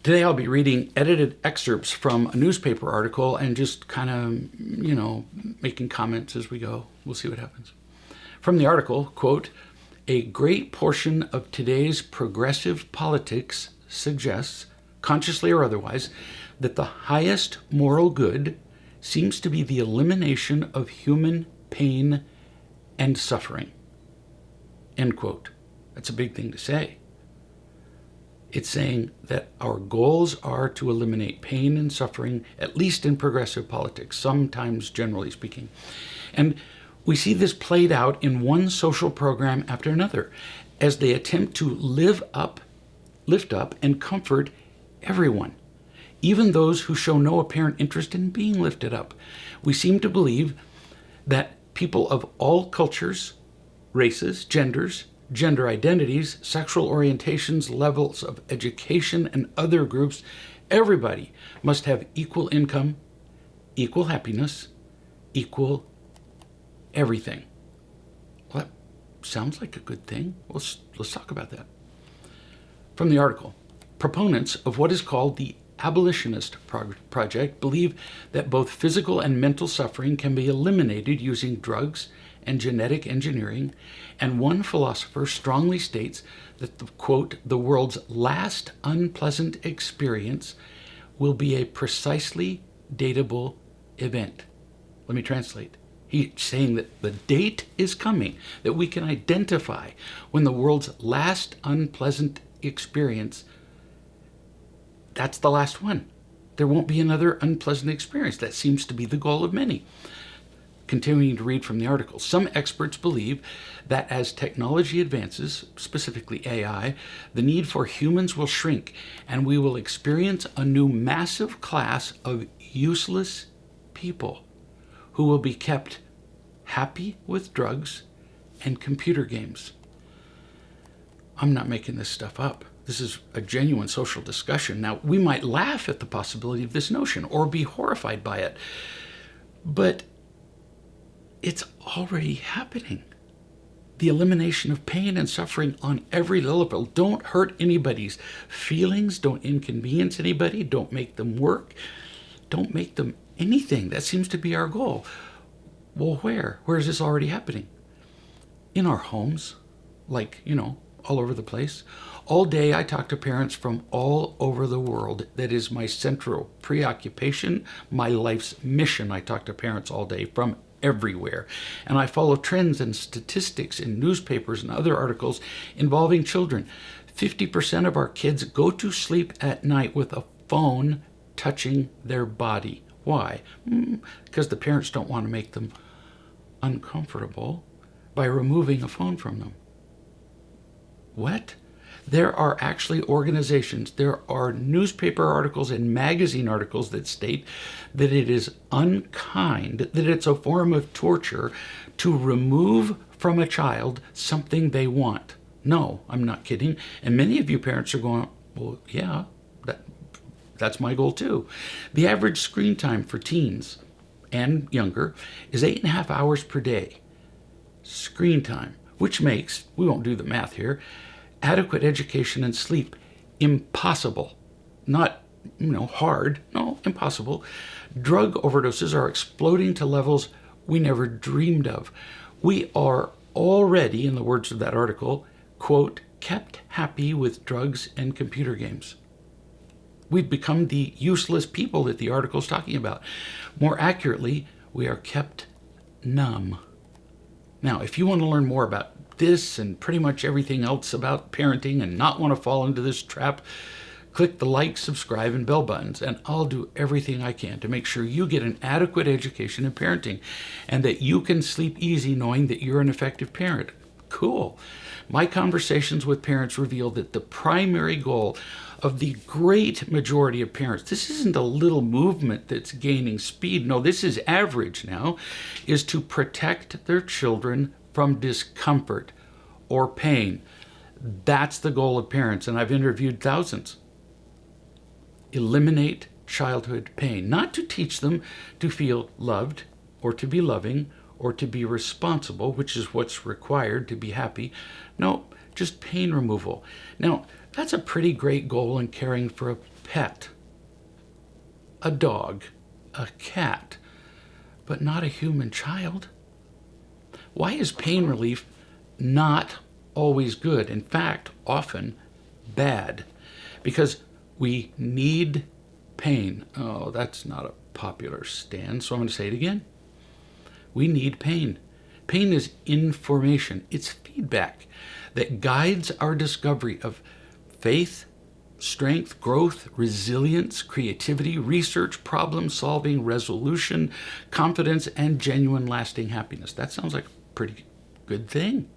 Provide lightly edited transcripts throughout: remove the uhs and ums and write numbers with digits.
Today I'll be reading edited excerpts from a newspaper article and just kind of, making comments as we go. We'll see what happens. From the article, quote, "A great portion of today's progressive politics suggests, consciously or otherwise, that the highest moral good seems to be the elimination of human pain and suffering." End quote. That's a big thing to say. It's saying that our goals are to eliminate pain and suffering, at least in progressive politics, sometimes generally speaking. And we see this played out in one social program after another as they attempt to lift up, and comfort everyone, even those who show no apparent interest in being lifted up. We seem to believe that people of all cultures, races, genders, gender identities, sexual orientations, levels of education, and other groups, everybody must have equal income, equal happiness, equal everything. Well, that sounds like a good thing. Let's talk about that. From the article, proponents of what is called the abolitionist project believe that both physical and mental suffering can be eliminated using drugs and genetic engineering, and one philosopher strongly states that the world's last unpleasant experience will be a precisely datable event. Let me translate. He's saying that the date is coming, that we can identify when the world's last unpleasant experience, that's the last one. There won't be another unpleasant experience. That seems to be the goal of many. Continuing to read from the article, some experts believe that as technology advances, specifically AI, the need for humans will shrink and we will experience a new massive class of useless people who will be kept happy with drugs and computer games. I'm not making this stuff up. This is a genuine social discussion. Now, we might laugh at the possibility of this notion or be horrified by it, but it's already happening. The elimination of pain and suffering on every level. Don't hurt anybody's feelings. Don't inconvenience anybody. Don't make them work. Don't make them anything. That seems to be our goal. Well, where? Where is this already happening? In our homes, all over the place. All day I talk to parents from all over the world. That is my central preoccupation, my life's mission. I talk to parents all day from everywhere. And I follow trends and statistics in newspapers and other articles involving children. 50% of our kids go to sleep at night with a phone touching their body. Why? Because the parents don't want to make them uncomfortable by removing a phone from them. What? There are actually organizations, there are newspaper articles and magazine articles that state that it is unkind, that it's a form of torture to remove from a child something they want. No, I'm not kidding. And many of you parents are going, well, yeah, that's my goal too. The average screen time for teens and younger is 8.5 hours per day. Screen time, which makes, we won't do the math here, adequate education and sleep impossible. Not, hard. No, impossible. Drug overdoses are exploding to levels we never dreamed of. We are already, in the words of that article, quote, kept happy with drugs and computer games. We've become the useless people that the article is talking about. More accurately, we are kept numb. Now, if you want to learn more about this and pretty much everything else about parenting and not want to fall into this trap, click the like, subscribe, and bell buttons, and I'll do everything I can to make sure you get an adequate education in parenting and that you can sleep easy knowing that you're an effective parent. Cool. My conversations with parents reveal that the primary goal of the great majority of parents, this isn't a little movement that's gaining speed, no, this is average now, is to protect their children from discomfort or pain. That's the goal of parents, and I've interviewed thousands. Eliminate childhood pain, not to teach them to feel loved or to be loving or to be responsible, which is what's required to be happy. No, just pain removal. Now, That's a pretty great goal in caring for a pet, a dog, a cat, but not a human child. Why is pain relief not always good? In fact, often bad. Because we need pain. Oh, that's not a popular stance, so I'm going to say it again. We need pain. Pain is information. It's feedback that guides our discovery of faith, strength, growth, resilience, creativity, research, problem solving, resolution, confidence, and genuine lasting happiness. That sounds like a pretty good thing.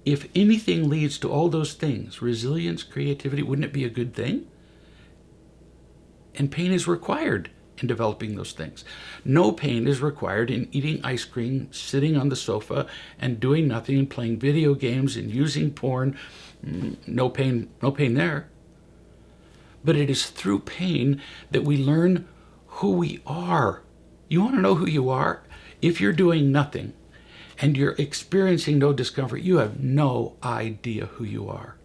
If anything leads to all those things, resilience, creativity, wouldn't it be a good thing? And pain is required in developing those things. No pain is required in eating ice cream, sitting on the sofa, and doing nothing, and playing video games and using porn. No pain there. But it is through pain that we learn who we are. You want to know who you are? If you're doing nothing and you're experiencing no discomfort, you have no idea who you are.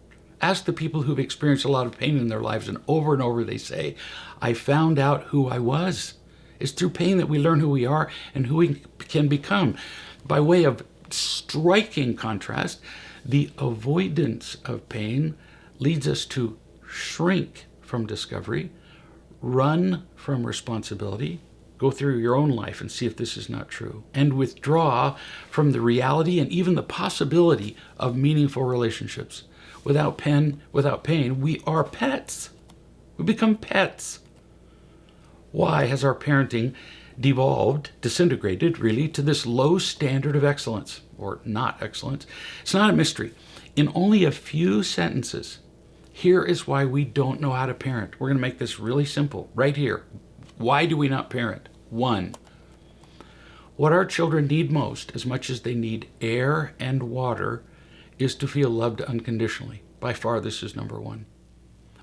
Ask the people who've experienced a lot of pain in their lives, and over they say, I found out who I was. It's through pain that we learn who we are and who we can become. By way of striking contrast, the avoidance of pain leads us to shrink from discovery, run from responsibility, go through your own life and see if this is not true, and withdraw from the reality and even the possibility of meaningful relationships. Without pain, we are pets. We become pets. Why has our parenting disintegrated really, to this low standard of excellence, or not excellence? It's not a mystery. In only a few sentences, here is why we don't know how to parent. We're going to make this really simple right here. Why do we not parent? 1, what our children need most, as much as they need air and water, is to feel loved unconditionally. By far, this is number 1.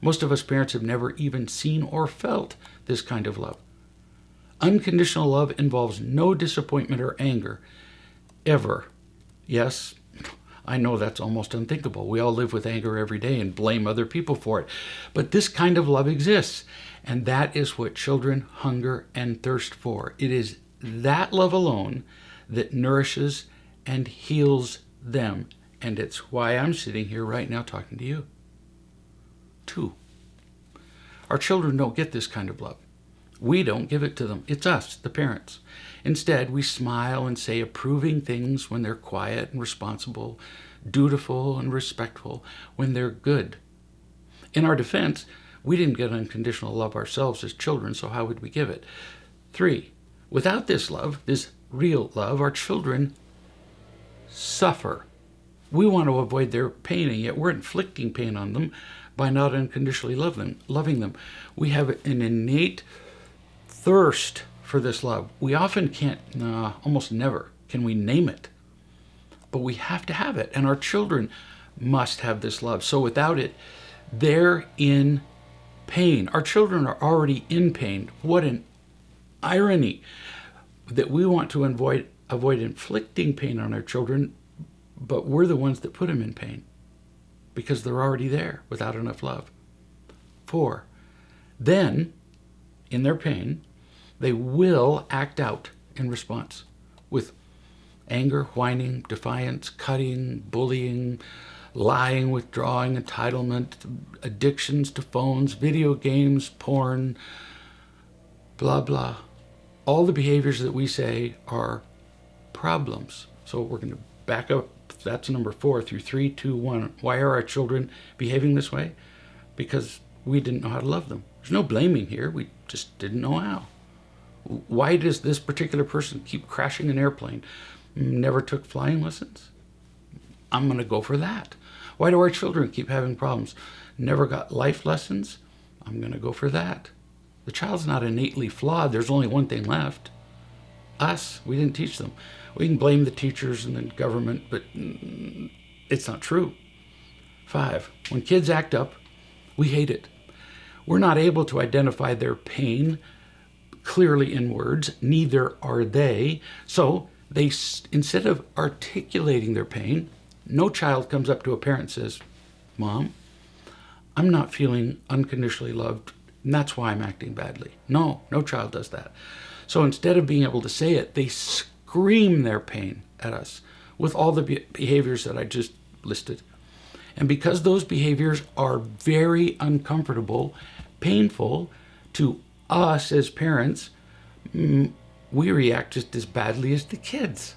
Most of us parents have never even seen or felt this kind of love. Unconditional love involves no disappointment or anger, ever. Yes, I know that's almost unthinkable. We all live with anger every day and blame other people for it. But this kind of love exists, and that is what children hunger and thirst for. It is that love alone that nourishes and heals them. And it's why I'm sitting here right now talking to you. 2, our children don't get this kind of love. We don't give it to them. It's us, the parents. Instead, we smile and say approving things when they're quiet and responsible, dutiful and respectful when they're good. In our defense, we didn't get unconditional love ourselves as children, so how would we give it? 3, without this love, this real love, our children suffer. We want to avoid their pain, and yet we're inflicting pain on them by not unconditionally loving them. We have an innate thirst for this love. We often can't, almost never, can we name it. But we have to have it, and our children must have this love. So without it, they're in pain. Our children are already in pain. What an irony that we want to avoid inflicting pain on our children, but we're the ones that put them in pain because they're already there without enough love. 4, then, in their pain, they will act out in response with anger, whining, defiance, cutting, bullying, lying, withdrawing, entitlement, addictions to phones, video games, porn, blah, blah. All the behaviors that we say are problems. So we're going to back up. That's number 4 through 3, 2, 1. Why are our children behaving this way? Because we didn't know how to love them. There's no blaming here. We just didn't know how. Why does this particular person keep crashing an airplane? Never took flying lessons? I'm going to go for that. Why do our children keep having problems? Never got life lessons? I'm going to go for that. The child's not innately flawed. There's only one thing left. Us. We didn't teach them. We can blame the teachers and the government, but it's not true. 5, when kids act up, we hate it. We're not able to identify their pain clearly in words, neither are they. So they, instead of articulating their pain, no child comes up to a parent and says, Mom, I'm not feeling unconditionally loved, and that's why I'm acting badly. No child does that. So instead of being able to say it, they scream their pain at us with all the behaviors that I just listed. And because those behaviors are very uncomfortable, painful to us as parents, we react just as badly as the kids.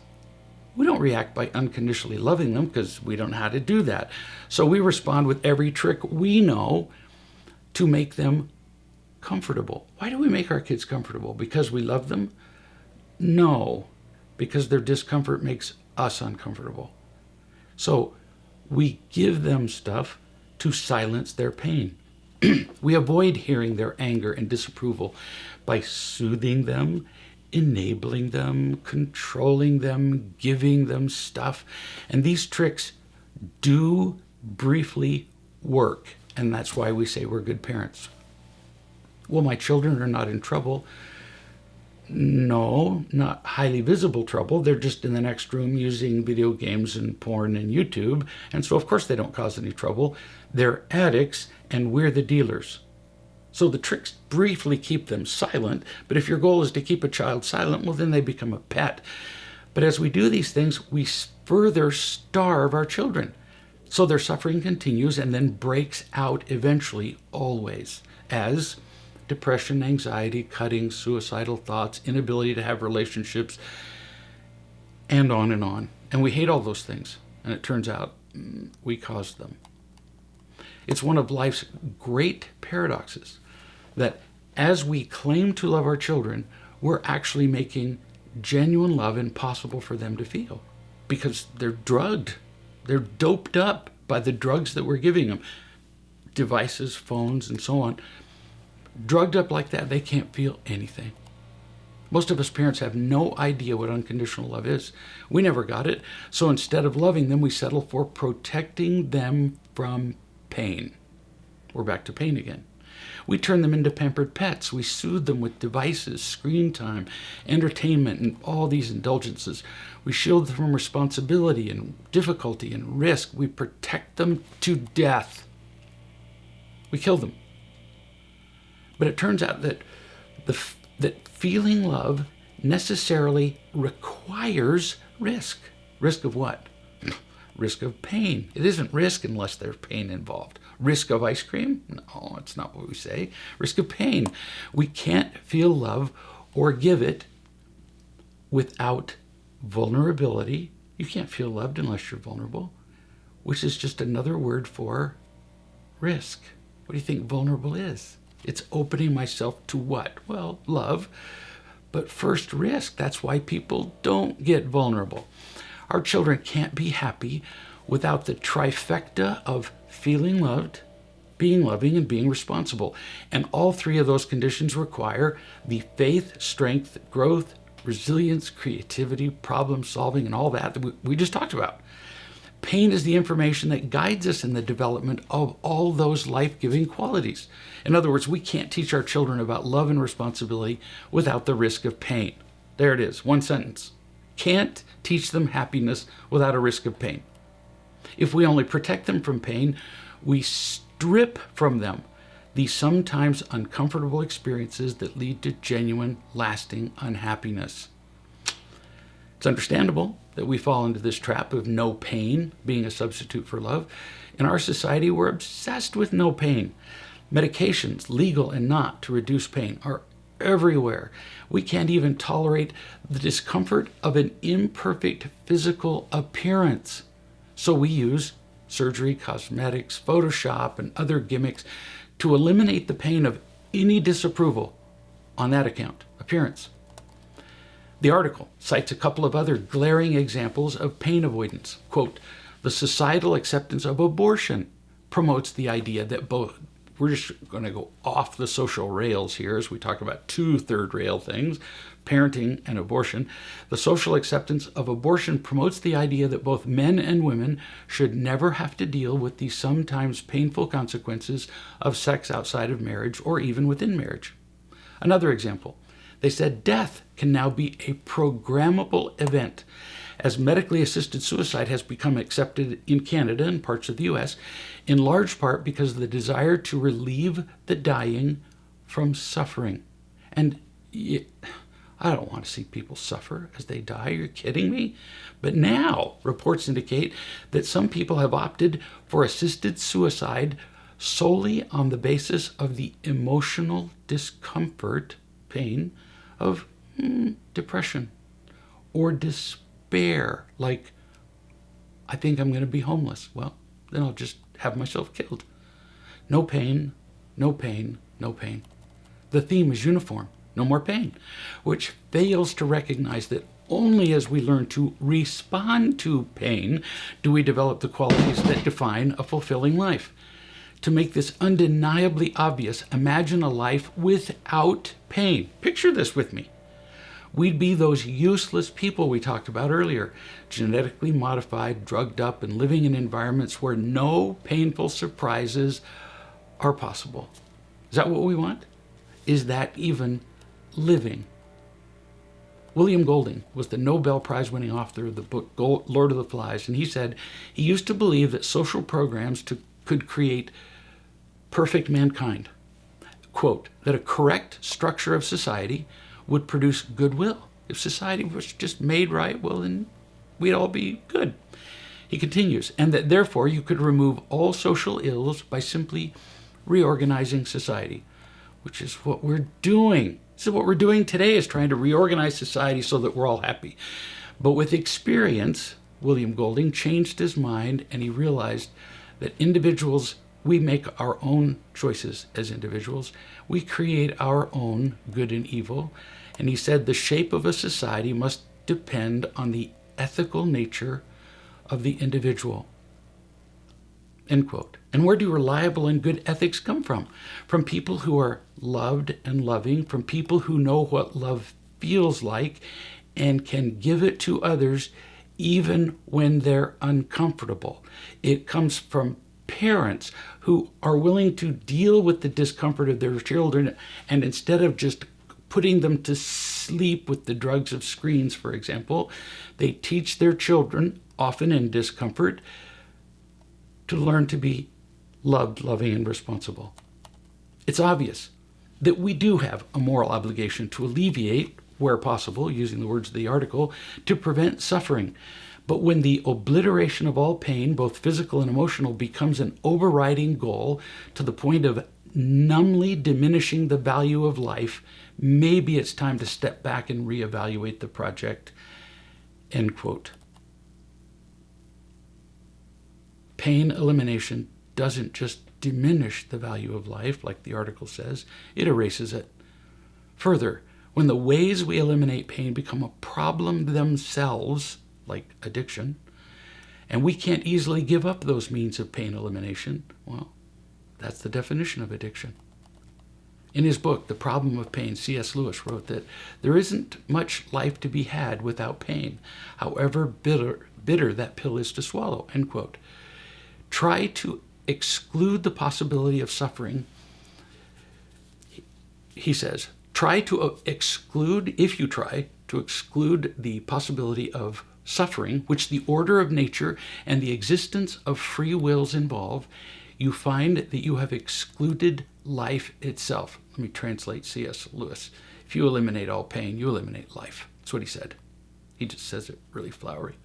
We don't react by unconditionally loving them because we don't know how to do that. So we respond with every trick we know to make them comfortable. Why do we make our kids comfortable? Because we love them? No, because their discomfort makes us uncomfortable. So we give them stuff to silence their pain. We avoid hearing their anger and disapproval by soothing them, enabling them, controlling them, giving them stuff. And these tricks do briefly work. And that's why we say we're good parents. Well, my children are not in trouble. No, not highly visible trouble. They're just in the next room using video games and porn and YouTube. And so, of course, they don't cause any trouble. They're addicts, and we're the dealers. So the tricks briefly keep them silent. But if your goal is to keep a child silent, well, then they become a pet. But as we do these things, we further starve our children. So their suffering continues and then breaks out eventually, always, as depression, anxiety, cutting, suicidal thoughts, inability to have relationships, and on and on. And we hate all those things. And it turns out we caused them. It's one of life's great paradoxes that as we claim to love our children, we're actually making genuine love impossible for them to feel because they're drugged. They're doped up by the drugs that we're giving them. Devices, phones, and so on. Drugged up like that, they can't feel anything. Most of us parents have no idea what unconditional love is. We never got it. So instead of loving them, we settle for protecting them from pain. We're back to pain again. We turn them into pampered pets. We soothe them with devices, screen time, entertainment, and all these indulgences. We shield them from responsibility and difficulty and risk. We protect them to death. We kill them. But it turns out that that feeling love necessarily requires risk. Risk of what? Risk of pain. It isn't risk unless there's pain involved. Risk of ice cream? No, that's not what we say. Risk of pain. We can't feel love or give it without vulnerability. You can't feel loved unless you're vulnerable, which is just another word for risk. What do you think vulnerable is? It's opening myself to what? Well, love, but first risk. That's why people don't get vulnerable. Our children can't be happy without the trifecta of feeling loved, being loving, and being responsible. And all three of those conditions require the faith, strength, growth, resilience, creativity, problem solving, and all that we just talked about. Pain is the information that guides us in the development of all those life-giving qualities. In other words, we can't teach our children about love and responsibility without the risk of pain. There it is, one sentence. Can't teach them happiness without a risk of pain. If we only protect them from pain, we strip from them the sometimes uncomfortable experiences that lead to genuine, lasting unhappiness. It's understandable that we fall into this trap of no pain being a substitute for love. In our society, we're obsessed with no pain. Medications, legal and not, to reduce pain are everywhere. We can't even tolerate the discomfort of an imperfect physical appearance. So we use surgery, cosmetics, Photoshop, and other gimmicks to eliminate the pain of any disapproval on that account, appearance. The article cites a couple of other glaring examples of pain avoidance. Quote, the societal acceptance of abortion promotes the idea that both, we're just going to go off the social rails here as we talk about two third rail things, parenting and abortion. The social acceptance of abortion promotes the idea that both men and women should never have to deal with the sometimes painful consequences of sex outside of marriage or even within marriage. Another example, they said death can now be a programmable event, as medically assisted suicide has become accepted in Canada and parts of the US, in large part because of the desire to relieve the dying from suffering. And I don't want to see people suffer as they die. You're kidding me? But now reports indicate that some people have opted for assisted suicide solely on the basis of the emotional discomfort, pain of depression or despair. Like, I think I'm going to be homeless. Well, then I'll just have myself killed. No pain, no pain, no pain. The theme is uniform. No more pain, which fails to recognize that only as we learn to respond to pain do we develop the qualities that define a fulfilling life. To make this undeniably obvious, imagine a life without pain. Picture this with me. We'd be those useless people we talked about earlier, genetically modified, drugged up, and living in environments where no painful surprises are possible. Is that what we want? Is that even living? William Golding was the Nobel Prize winning author of the book Lord of the Flies, and he said he used to believe that social programs could create perfect mankind. Quote, that a correct structure of society would produce goodwill. If society was just made right, well, then we'd all be good. He continues, and that therefore you could remove all social ills by simply reorganizing society, which is what we're doing. So what we're doing today is trying to reorganize society so that we're all happy. But with experience, William Golding changed his mind, and he realized that individuals, we make our own choices as individuals. We create our own good and evil. And he said the shape of a society must depend on the ethical nature of the individual. End quote. And where do reliable and good ethics come from? From people who are loved and loving, from people who know what love feels like and can give it to others even when they're uncomfortable. It comes from parents who are willing to deal with the discomfort of their children, and instead of just putting them to sleep with the drugs of screens, for example, they teach their children, often in discomfort, to learn to be loved, loving, and responsible. It's obvious that we do have a moral obligation to alleviate, where possible, using the words of the article, to prevent suffering. But when the obliteration of all pain, both physical and emotional, becomes an overriding goal to the point of numbly diminishing the value of life, maybe it's time to step back and reevaluate the project. End quote. Pain elimination doesn't just diminish the value of life, like the article says, it erases it. Further, when the ways we eliminate pain become a problem themselves, like addiction, and we can't easily give up those means of pain elimination, well, that's the definition of addiction. In his book, The Problem of Pain, C.S. Lewis wrote that there isn't much life to be had without pain, however bitter that pill is to swallow, end quote. Try to exclude the possibility of suffering. He says, if you try to exclude the possibility of suffering, which the order of nature and the existence of free wills involve, you find that you have excluded life itself. Let me translate C.S. Lewis. If you eliminate all pain, you eliminate life. That's what he said. He just says it really flowery.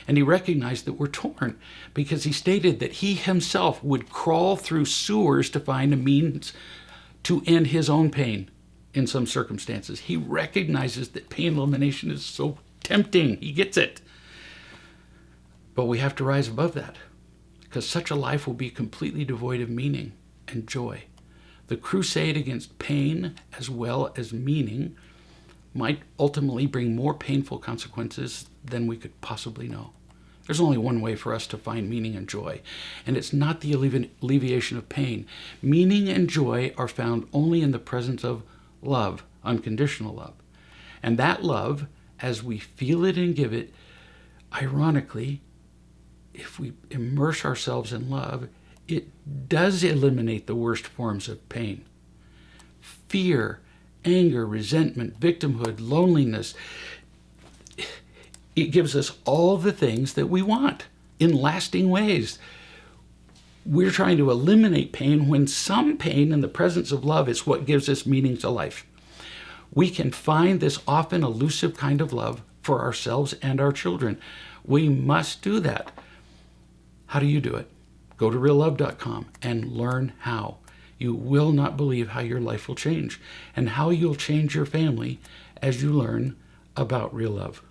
And he recognized that we're torn because he stated that he himself would crawl through sewers to find a means to end his own pain in some circumstances. He recognizes that pain elimination is so tempting. He gets it. But we have to rise above that, because such a life will be completely devoid of meaning and joy. The crusade against pain as well as meaning might ultimately bring more painful consequences than we could possibly know. There's only one way for us to find meaning and joy, and it's not the alleviation of pain. Meaning and joy are found only in the presence of love, unconditional love. And that love, as we feel it and give it, ironically, if we immerse ourselves in love, it does eliminate the worst forms of pain. Fear, anger, resentment, victimhood, loneliness. It gives us all the things that we want in lasting ways. We're trying to eliminate pain when some pain in the presence of love is what gives us meaning to life. We can find this often elusive kind of love for ourselves and our children. We must do that. How do you do it? Go to reallove.com and learn how. You will not believe how your life will change and how you'll change your family as you learn about real love.